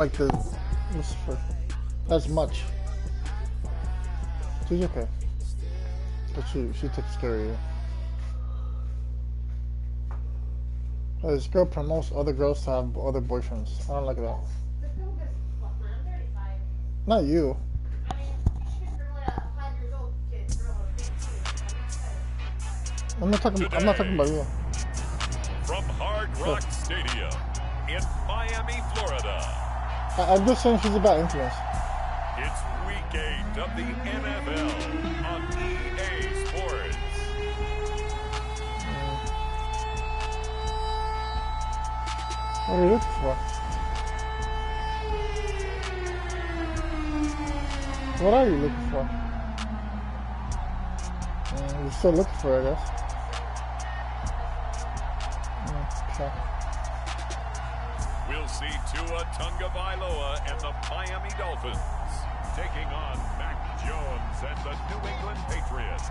Like the Lucifer. That's much. She's okay. But she takes care of you. This girl promotes other girls to have other boyfriends. I don't like that. Not you. I'm not talking about you. From Hard Rock Stadium in Miami, Florida. I'm just saying she's a bad influence. It's week 8 of the NFL on EA Sports. What are you looking for? What are you looking for? You're still looking for it, I guess. Okay. We'll see Tua Tagovailoa and the Miami Dolphins taking on Mac Jones and the New England Patriots.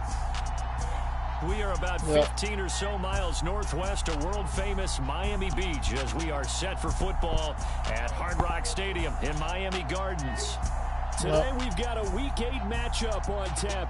We are about 15 or so miles northwest of world-famous Miami Beach as we are set for football at Hard Rock Stadium in Miami Gardens. Today we've got a Week 8 matchup on tap.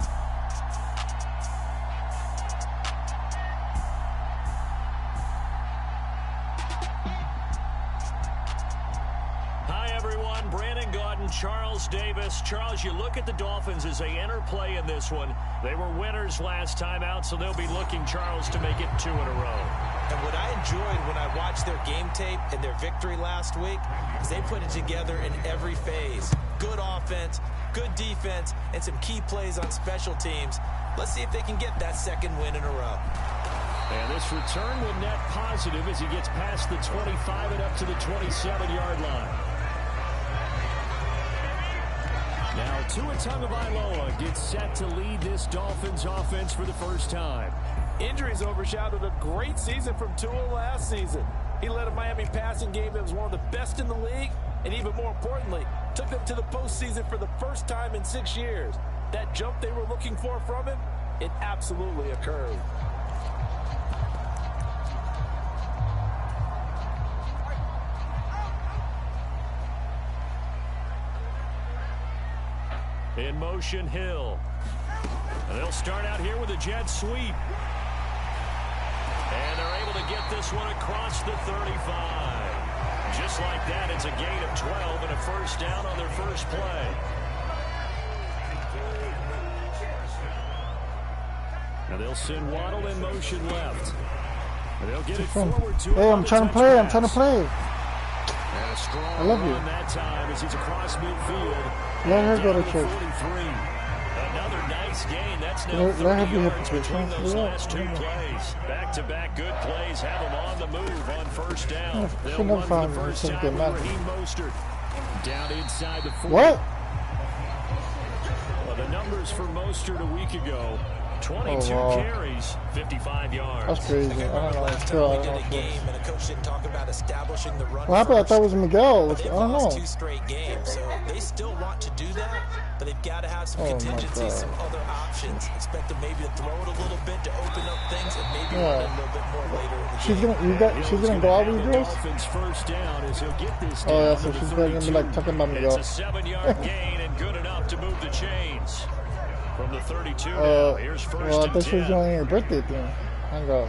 Charles Davis. Charles, you look at the Dolphins as they enter play in this one. They were winners last time out, so they'll be looking, Charles, to make it 2 in a row. And what I enjoyed when I watched their game tape and their victory last week is they put it together in every phase. Good offense, good defense, and some key plays on special teams. Let's see if they can get that 2nd win in a row. And this return will net positive as he gets past the 25 and up to the 27-yard line. Now, Tua Tagovailoa gets set to lead this Dolphins offense for the first time. Injuries overshadowed a great season from Tua last season. He led a Miami passing game that was one of the best in the league, and even more importantly, took them to the postseason for the first time in 6 years. That jump they were looking for from him, it absolutely occurred. In motion, Hill. And they'll start out here with a jet sweep. And they're able to get this one across the 35. Just like that, it's a gain of 12 and a first down on their first play. Now they'll send Waddle in motion left. And they'll get it forward to Hey, I'm trying to play. I'm trying to play. And a strong I love you. run that time as he's across midfield. Let her go to church. Another nice gain. That's now Let 30 her be yards hypocrite. between those Yeah. last 2 plays. Back-to-back good plays have them on the move on first down. They'll Shouldn't run have for the found first some time good with man. Raheem Mostert. Down inside the 40. What? Well, the numbers for Mostert a week ago. 22 carries, 55 yards. That's crazy. I don't know. Last Still, time I we don't did a know. game and a coach didn't talk about establishing the run. What happened? I thought it was Miguel. I They've don't lost know. 2 straight games, so they still want to do that, but they've got to have some contingencies, some other options. Expect them maybe to throw it a little bit to open up things and maybe run it a little bit more later in the game. She's gonna go out with you girls? Dolphins first down as he'll get this Oh yeah, down so to she's the gonna be 32. like talking about Miguel. It's a 7-yard gain and good enough to move the chains. From the 32 now, here's first well, I and thought she was 10. doing her birthday thing. Hang up.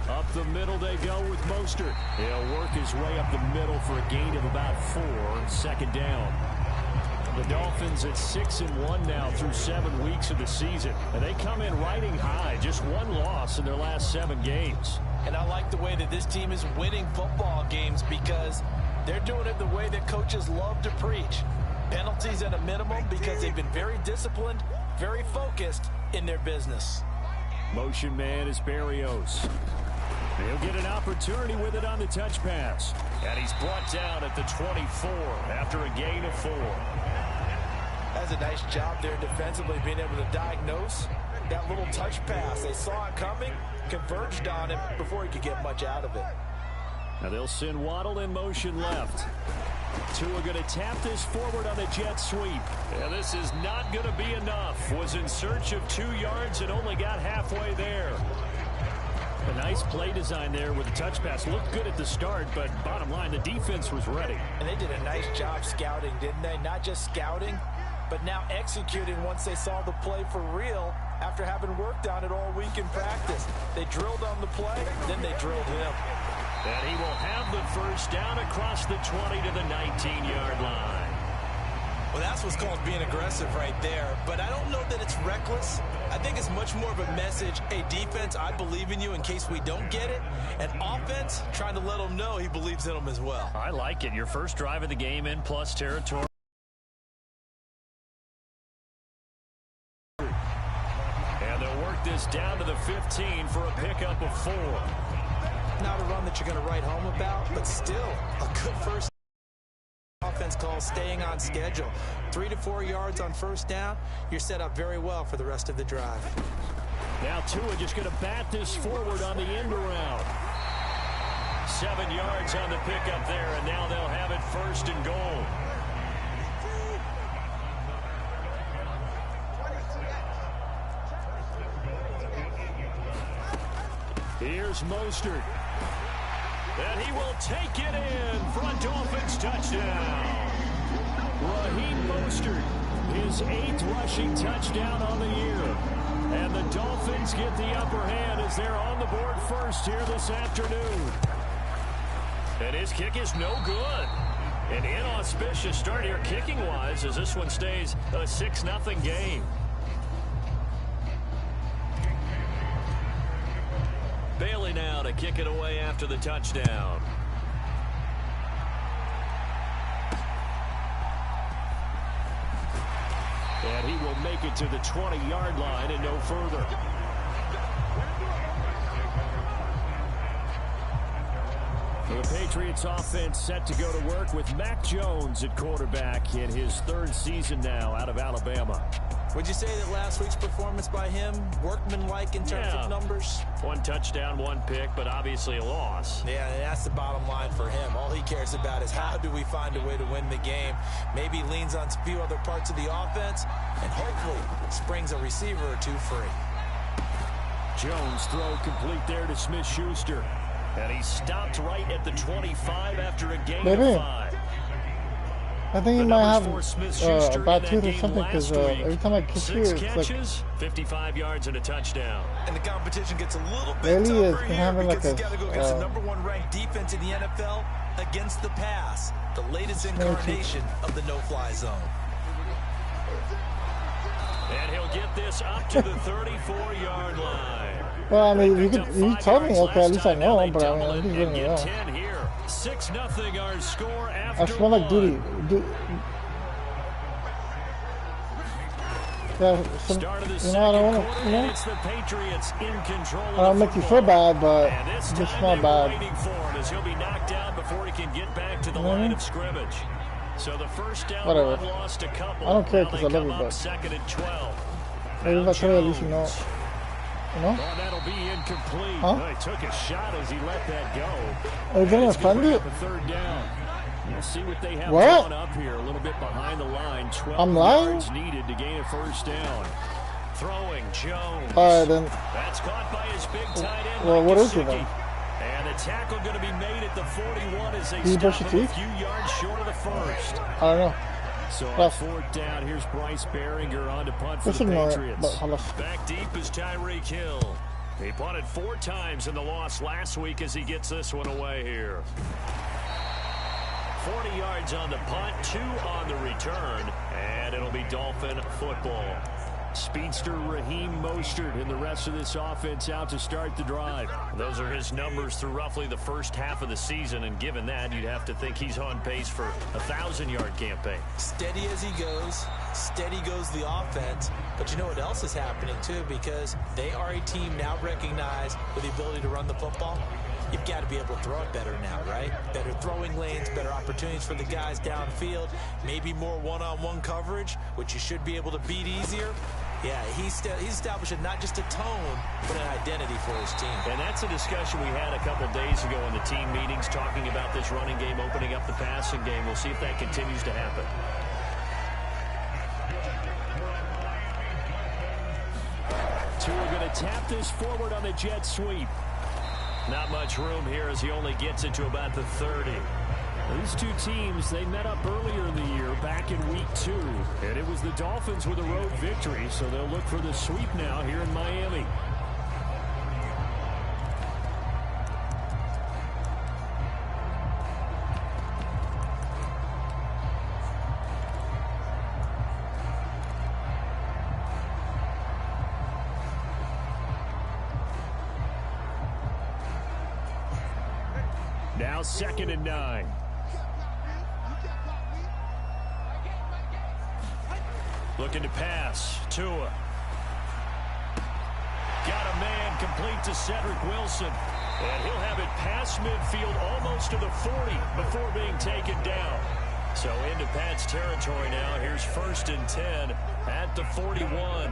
Up the middle they go with Mostert. He'll work his way up the middle for a gain of about 4 on 2nd down. The Dolphins at 6-1 now through 7 weeks of the season. And they come in riding high, just 1 loss in their last 7 games. And I like the way that this team is winning football games because they're doing it the way that coaches love to preach. Penalties at a minimum because they've been very disciplined, very focused in their business. Motion man is Barrios. He'll get an opportunity with it on the touch pass. And he's brought down at the 24 after a gain of 4. That's a nice job there defensively, being able to diagnose that little touch pass. They saw it coming, converged on it before he could get much out of it. Now they'll send Waddle in motion left. Tua going to tap this forward on a jet sweep. And this is not going to be enough. Was in search of 2 yards and only got halfway there. A nice play design there with the touch pass. Looked good at the start, but bottom line, the defense was ready. And they did a nice job scouting, didn't they? Not just scouting, but now executing once they saw the play for real after having worked on it all week in practice. They drilled on the play, then they drilled him. And he will have the first down across the 20 to the 19-yard line. Well, that's what's called being aggressive right there. But I don't know that it's reckless. I think it's much more of a message. Hey, defense, I believe in you in case we don't get it. And offense, trying to let them know he believes in them as well. I like it. Your first drive of the game in plus territory. And they'll work this down to the 15 for a pickup of 4. Not a run that you're going to write home about, but still a good first offense call, staying on schedule. 3 to 4 yards on first down. You're set up very well for the rest of the drive. Now Tua just going to bat this forward on the end around. 7 yards on the pickup there, and now they'll have it first and goal. Here's Mostert. And he will take it in for a Dolphins touchdown. Raheem Mostert, his 8th rushing touchdown on the year. And the Dolphins get the upper hand as they're on the board first here this afternoon. And his kick is no good. An inauspicious start here kicking-wise as this one stays a 6-0 game. Bailey now to kick it away after the touchdown. And he will make it to the 20-yard line and no further. The Patriots offense set to go to work with Mac Jones at quarterback in his 3rd season now out of Alabama. Would you say that last week's performance by him, workmanlike in terms of numbers? 1 touchdown, 1 pick, but obviously a loss. Yeah, and that's the bottom line for him. All he cares about is how do we find a way to win the game. Maybe leans on a few other parts of the offense, and hopefully springs a receiver or 2 free. Jones throw complete there to Smith-Schuster. And he stopped right at the 25 after a gain of 5. I think he might have a bad tooth or something because every time I kick here, it's catches, like 55 yards and a touchdown. And the competition gets a little bit really tougher here because he's got to go against the #1 ranked defense in the NFL against the pass, the latest incarnation of the no-fly zone. And he'll get this up to the 34-yard line. Well, I mean, you told me, okay, at least I know, but I mean, I'm just getting it out. 10 here. 6-0 our score after I smell like duty. Yeah, Start of the you know, I don't want to, you know, it's the Patriots in control. I don't make you feel bad, but it's just smell bad. Waiting for him as he'll be knocked down before he can get back to the line of scrimmage. So the first down whatever. run lost a couple. I don't care because I love you, but 2nd and 12. Maybe if I tell you, at least you know. You know? Well, that'll be incomplete. Huh? Well, he took a shot as he let that go. Are you getting offended? 3rd down. We'll see what they have What? going up here. A little bit behind the line. 12 I'm lying? yards needed to gain a first down. Throwing Jones. All right, then. That's caught by his big tight end. Well, what is it Gesicki. then? And the tackle going to be made at the 41 as they Did you stop brush your him a teeth? few yards short of the first. I don't know. So on Plus. 4th down, here's Bryce Baringer on to punt for Just the ignore it, Patriots. but hold on. Back deep is Tyreek Hill. He punted 4 times in the loss last week as he gets this one away here. 40 yards on the punt, 2 on the return, and it'll be Dolphin football. Speedster Raheem Mostert and the rest of this offense out to start the drive. Those are his numbers through roughly the first half of the season, and given that, you'd have to think he's on pace for a 1,000-yard campaign. Steady as he goes, steady goes the offense. But you know what else is happening, too, because they are a team now recognized with the ability to run the football. You've got to be able to throw it better now, right? Better throwing lanes, better opportunities for the guys downfield, maybe more one-on-one coverage, which you should be able to beat easier. Yeah, he's establishing not just a tone, but an identity for his team. And that's a discussion we had a couple days ago in the team meetings, talking about this running game, opening up the passing game. We'll see if that continues to happen. Tua going to tap this forward on the jet sweep. Not much room here as he only gets it to about the 30. These two teams, they met up earlier in the year back in week 2. And it was the Dolphins with a road victory, so they'll look for the sweep now here in Miami. Now 2nd and 9. Looking to pass. Tua. Got a man complete to Cedric Wilson. And he'll have it past midfield almost to the 40 before being taken down. So into Pat's territory now. Here's 1st and 10 at the 41.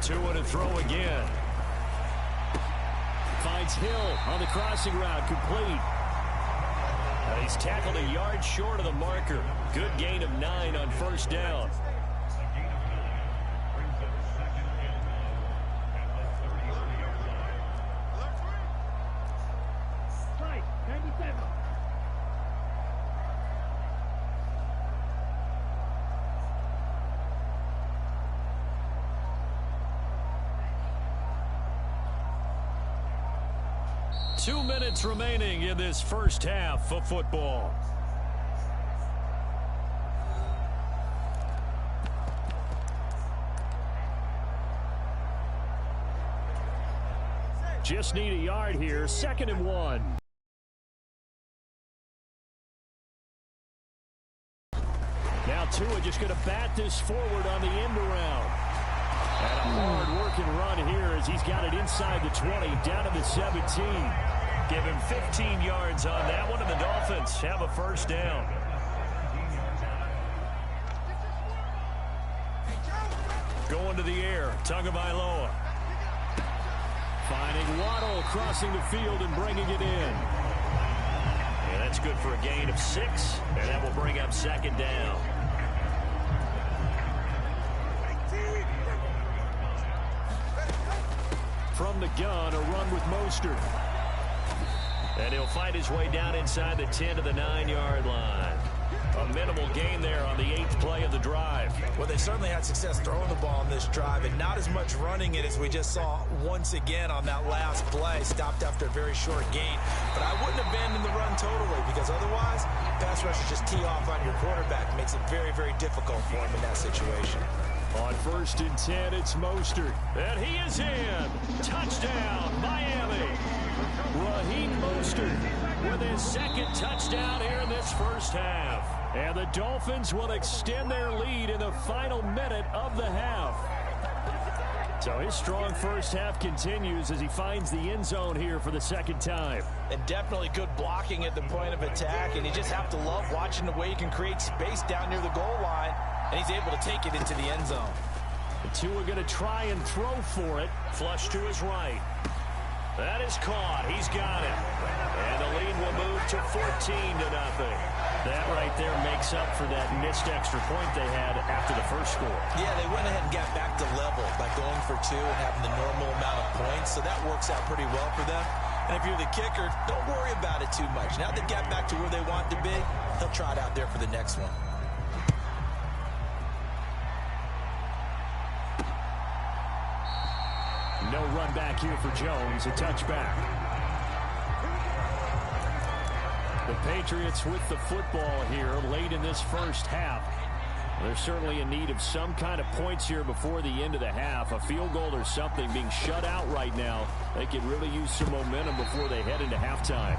Tua to throw again. Finds Hill on the crossing route, complete. He's tackled a yard short of the marker. Good gain of 9 on 1st down. Two minutes remaining in this first half of football. Just need a yard here. 2nd and 1. Now Tua just going to bat this forward on the end around. And a hard-working run here as he's got it inside the 20, down to the 17. Give him 15 yards on that one, and the Dolphins have a 1st down. Going to the air, Tagovailoa. Finding Waddle, crossing the field and bringing it in. And that's good for a gain of 6, and that will bring up 2nd down. From the gun, a run with Mostert. And he'll fight his way down inside the 10 to the 9-yard line. A minimal gain there on the 8th play of the drive. Well, they certainly had success throwing the ball on this drive, and not as much running it as we just saw once again on that last play. Stopped after a very short gain. But I wouldn't abandon the run totally, because otherwise, pass rushers just tee off on your quarterback. Makes it very, very difficult for him in that situation. On 1st and 10, it's Mostert. And he is in. Touchdown, Miami. Raheem Mostert with his 2nd touchdown here in this first half. And the Dolphins will extend their lead in the final minute of the half. So his strong first half continues as he finds the end zone here for the 2nd time. And definitely good blocking at the point of attack. And you just have to love watching the way he can create space down near the goal line. And he's able to take it into the end zone. The Tua going to try and throw for it. Flush to his right. That is caught. He's got it. And the lead will move to 14-0. That right there makes up for that missed extra point they had after the first score. Yeah, they went ahead and got back to level by going for 2 and having the normal amount of points. So that works out pretty well for them. And if you're the kicker, don't worry about it too much. Now they got back to where they want to be, he'll try it out there for the next one. No run back here for Jones, a touchback. The Patriots with the football here late in this first half. They're certainly in need of some kind of points here before the end of the half. A field goal or something being shut out right now. They could really use some momentum before they head into halftime.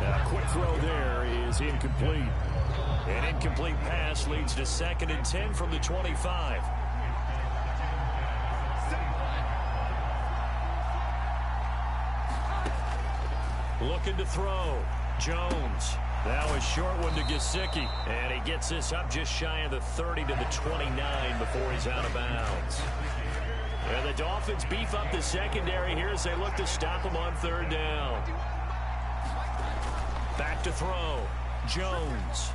A quick throw there is incomplete. An incomplete pass leads to 2nd and 10 from the 25. Looking to throw. Jones. That was short one to Gesicki. And he gets this up just shy of the 30 to the 29 before he's out of bounds. And the Dolphins beef up the secondary here as they look to stop him on 3rd down. Back to throw. Jones.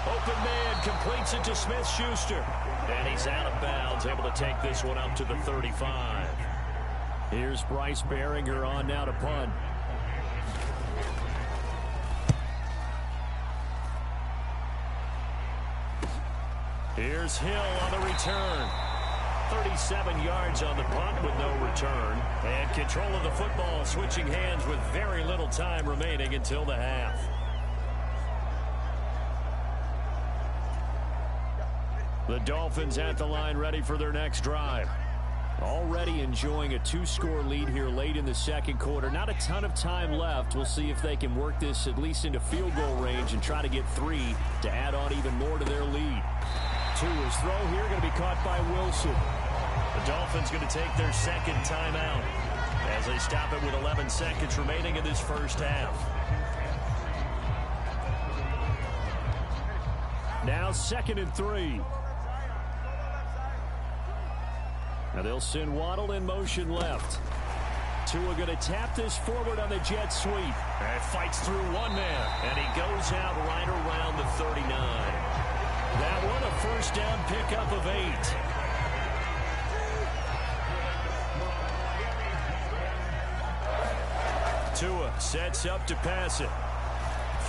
Open man completes it to Smith-Schuster. And he's out of bounds, able to take this one up to the 35. Here's Bryce Behringer on now to punt. Here's Hill on the return. 37 yards on the punt with no return. And control of the football switching hands with very little time remaining until the half. The Dolphins at the line ready for their next drive. Already enjoying a 2-score lead here late in the second quarter. Not a ton of time left. We'll see if they can work this at least into field goal range and try to get 3 to add on even more to their lead. Tua's throw here going to be caught by Wilson. The Dolphins going to take their second timeout as they stop it with 11 seconds remaining in this first half. Now 2nd and 3. Now they'll send Waddle in motion left. Tua going to tap this forward on the jet sweep. And fights through one man. And he goes out right around the 39. That one a first down pickup of 8. Tua sets up to pass it.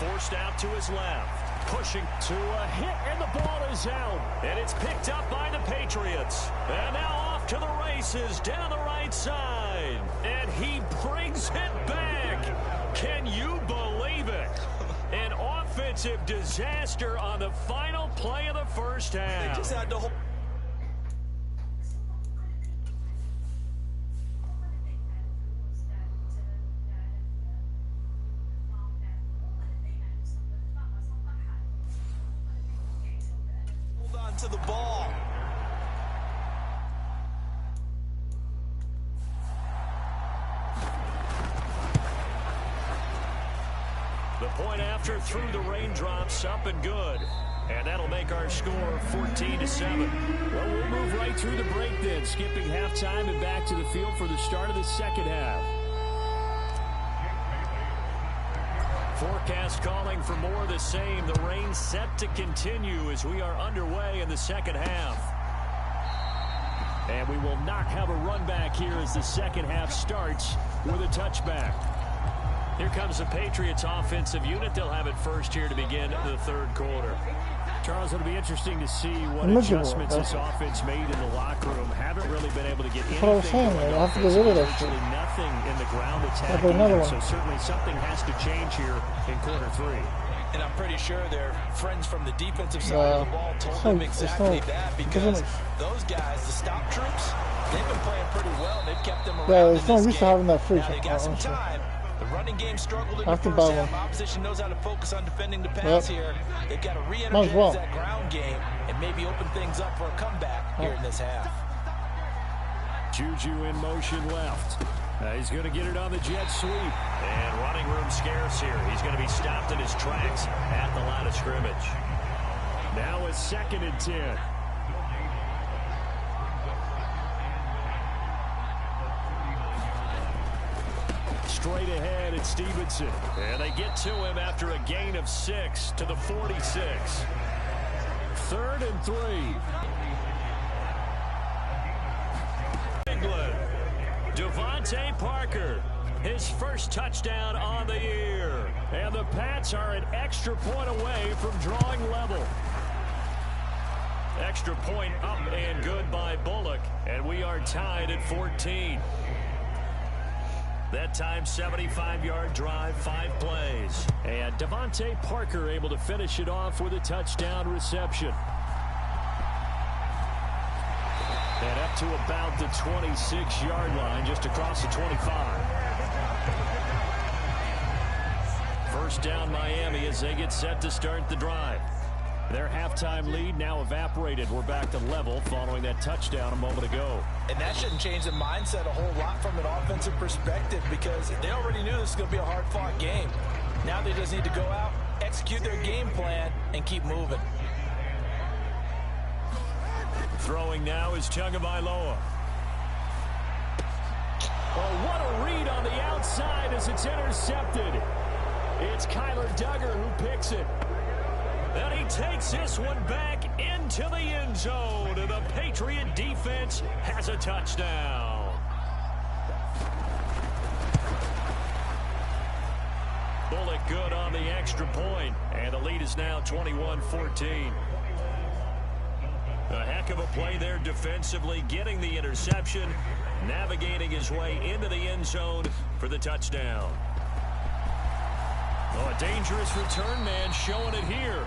Forced out to his left. Pushing to a hit, and the ball is out. And it's picked up by the Patriots. And now off to the races down the right side. And he brings it back. Can you believe it? An offensive disaster on the final play of the first half. They just had to hold. To the ball. The point after through the raindrops, up and good. And that'll make our score 14-7. Well, we'll move right through the break then, skipping halftime and back to the field for the start of the second half. Forecast calling for more of the same. The rain set to continue as we are underway in the second half. And we will not have a run back here as the second half starts with a touchback. Here comes the Patriots offensive unit. They'll have it first here to begin the third quarter. Charles, it'll be interesting to see what adjustments this offense made in the locker room. Haven't really been able to get anything. That's what I was saying. I have to get rid of that shit. Virtually nothing in the ground attack. So certainly something has to change here in quarter 3. And I'm pretty sure their friends from the defensive side of the ball told them exactly that, because those guys, the stop troops, they've been playing pretty well. They've kept them around in this game. Now they got some time. The running game struggled in the first half. Opposition knows how to focus on defending the pass here. They've got to re-energize that ground game and maybe open things up for a comeback here in this half. Juju in motion left. He's going to get it on the jet sweep. And running room scarce here. He's going to be stopped in his tracks at the line of scrimmage. Now it's 2nd and 10. Straight ahead, it's Stevenson. And they get to him after a gain of 6 to the 46. 3rd and 3. England. Devontae Parker, his first touchdown on the year. And the Pats are an extra point away from drawing level. Extra point up and good by Bullock. And we are tied at 14. That time, 75-yard drive, 5 plays. And Devontae Parker able to finish it off with a touchdown reception. And up to about the 26-yard line, just across the 25. First down, Miami, as they get set to start the drive. Their halftime lead now evaporated. We're back to level following that touchdown a moment ago. And that shouldn't change the mindset a whole lot from an offensive perspective, because they already knew this was going to be a hard-fought game. Now they just need to go out, execute their game plan, and keep moving. Throwing now is Tagovailoa. Oh, what a read on the outside as it's intercepted. It's Kyler Duggar who picks it. And he takes this one back into the end zone. And the Patriot defense has a touchdown. Bullet good on the extra point. And the lead is now 21-14. A heck of a play there defensively, getting the interception, navigating his way into the end zone for the touchdown. Oh, a dangerous return man showing it here.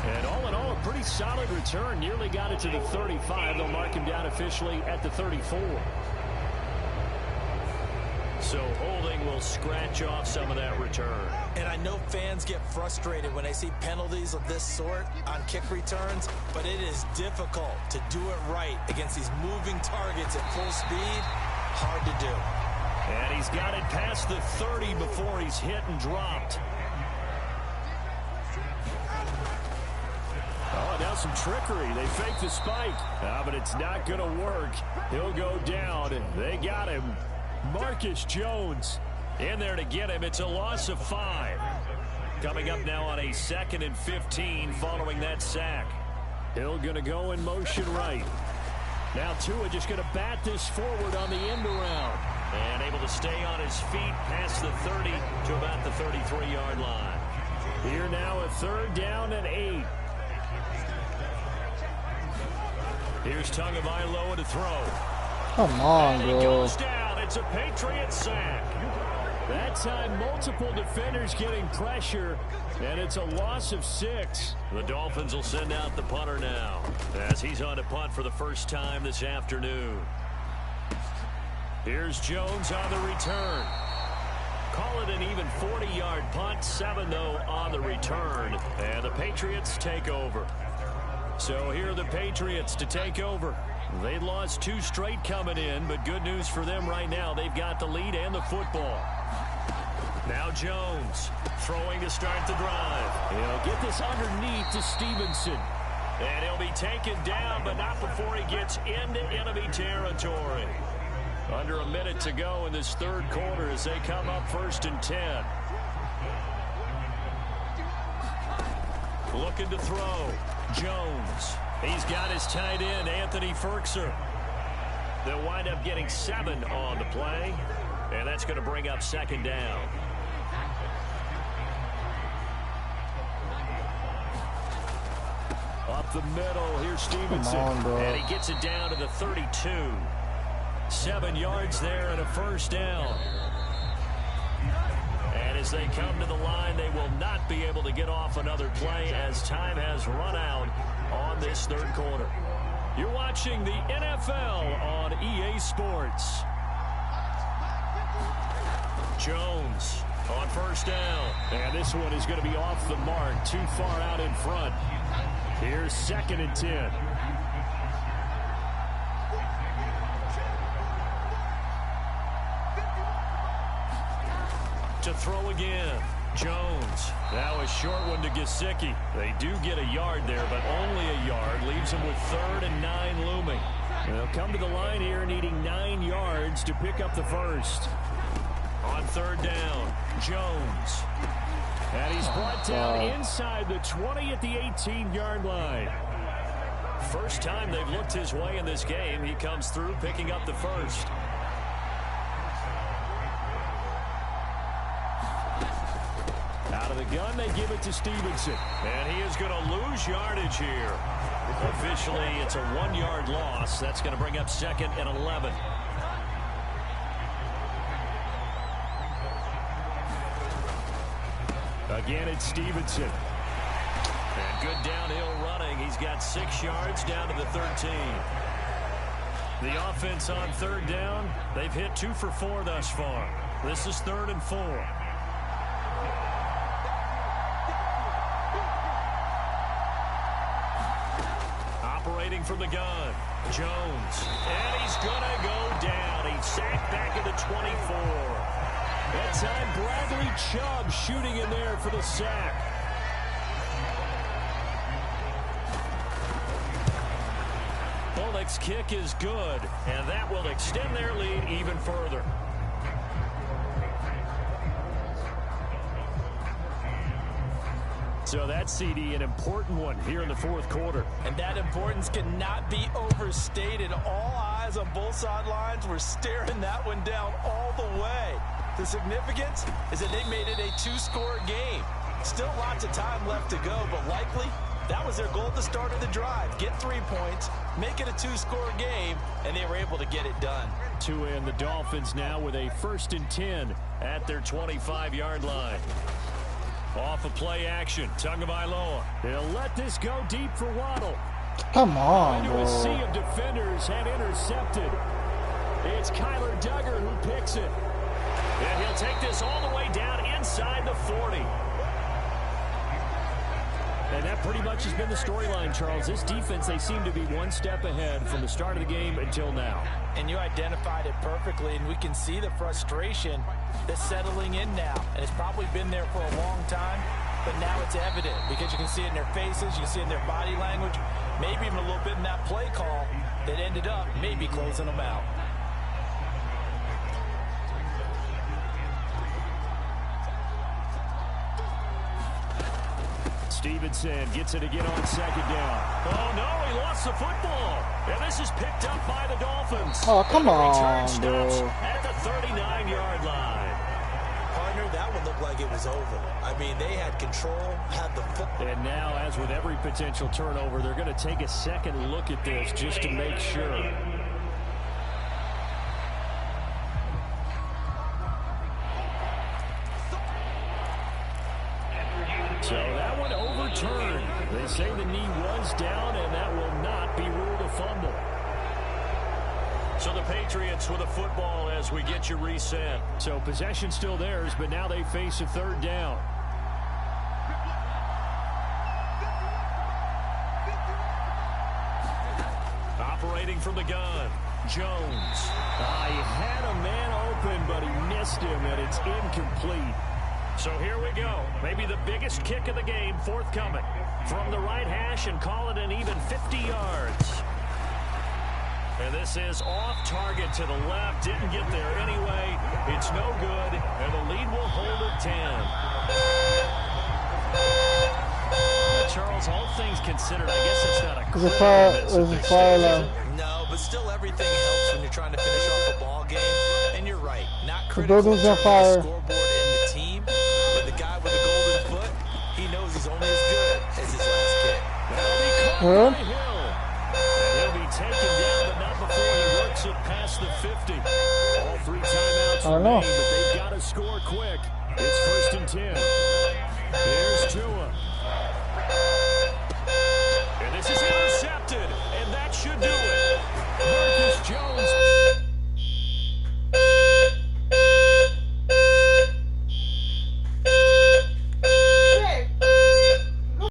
And all in all, a pretty solid return. Nearly got it to the 35. They'll mark him down officially at the 34. So holding will scratch off some of that return. And I know fans get frustrated when they see penalties of this sort on kick returns, but it is difficult to do it right against these moving targets at full speed. Hard to do. And he's got it past the 30 before he's hit and dropped. Oh, now some trickery. They fake the spike. But it's not going to work. He'll go down. They got him. Marcus Jones in there to get him. It's a loss of 5. Coming up now on a 2nd and 15 following that sack. Hill going to go in motion right. Now Tua just going to bat this forward on the end around. And able to stay on his feet past the 30 to about the 33-yard line. Here now a 3rd down and 8. Here's Tagovailoa to throw. Come on, and bro. He goes down. It's a Patriot sack. That time, multiple defenders getting pressure, and it's a loss of 6. The Dolphins will send out the punter now, as he's on to punt for the first time this afternoon. Here's Jones on the return. Call it an even 40-yard punt, 7 though on the return, and the Patriots take over. So here are the Patriots to take over. They lost 2 straight coming in, but good news for them right now. They've got the lead and the football. Now Jones throwing to start the drive. He'll get this underneath to Stevenson. And he'll be taken down, but not before he gets into enemy territory. Under a minute to go in this 3rd quarter as they come up 1st and 10. Looking to throw. Jones. He's got his tight end, Anthony Ferkser. They'll wind up getting 7 on the play, and that's going to bring up 2nd down. Up the middle, here's Stevenson. And he gets it down to the 32. 7 yards there and a 1st down. And as they come to the line, they will not be able to get off another play as time has run out on this 3rd quarter. You're watching the NFL on EA Sports. Jones on 1st down. And this one is going to be off the mark, too far out in front. Here's 2nd and 10. To throw again. Jones. Now a short one to Gesicki. They do get a yard there, but only a yard. Leaves them with 3rd and 9 looming. They'll come to the line here needing 9 yards to pick up the 1st. On 3rd down, Jones. And he's brought down inside the 20 at the 18-yard line. First time they've looked his way in this game. He comes through picking up the 1st. Out of the gun, they give it to Stevenson. And he is going to lose yardage here. Officially, it's a 1-yard loss. That's going to bring up 2nd and 11. Again, it's Stevenson. And good downhill running. He's got 6 yards down to the 13. The offense on 3rd down, they've hit 2 for 4 thus far. This is 3rd and 4. Operating from the gun, Jones. And he's going to go down. He's sacked back at the 24. That time, Bradley Chubb shooting in there for the sack. Bullock's kick is good, and that will extend their lead even further. So that CD, an important one here in the fourth quarter. And that importance cannot be overstated. All eyes on both sidelines were staring that one down all the way. The significance is that they made it a two-score game. Still lots of time left to go, but likely that was their goal at the start of the drive. Get 3 points, make it a two-score game, and they were able to get it done. And the Dolphins now with a 1st and 10 at their 25-yard line. Off of play action, Tagovailoa. They'll let this go deep for Waddle. Come on, Into bro. a sea of defenders and intercepted. It's Kyler Duggar who picks it. And he'll take this all the way down inside the 40. And that pretty much has been the storyline, Charles. This defense, they seem to be one step ahead from the start of the game until now. And you identified it perfectly, and we can see the frustration that's settling in now. And it's probably been there for a long time, but now it's evident because you can see it in their faces, you can see it in their body language, maybe even a little bit in that play call that ended up maybe closing them out. Stevenson gets it again on 2nd down. Oh, no, he lost the football. And this is picked up by the Dolphins. Oh, come on, Return bro. stops at the 39-yard line. Partner, that one looked like it was over. I mean, they had control, had the football. And now, as with every potential turnover, they're going to take a second look at this just to make sure. So that one overturned. They say the knee was down, and that will not be ruled a fumble. So the Patriots with a football as we get you reset. So possession still theirs, but now they face a 3rd down. Operating from the gun, Jones. He had a man open, but he missed him, and it's incomplete. So here we go. Maybe the biggest kick of the game forthcoming. From the right hash and call it an even 50 yards. And this is off target to the left. Didn't get there anyway. It's no good. And the lead will hold at 10. Charles, all things considered, I guess it's not a fire alarm. No, but still everything helps when you're trying to finish off a ball game. And you're right. Not The critical building's on to the fire. scoreboard and the team. But the guy with the golden foot, he knows he's only as good as his last kick. That'll be caught by Hill. And he'll be taken down, but not before he works it past the 50. All 3 timeouts I don't know. remain, but they've got to score quick. It's 1st and 10.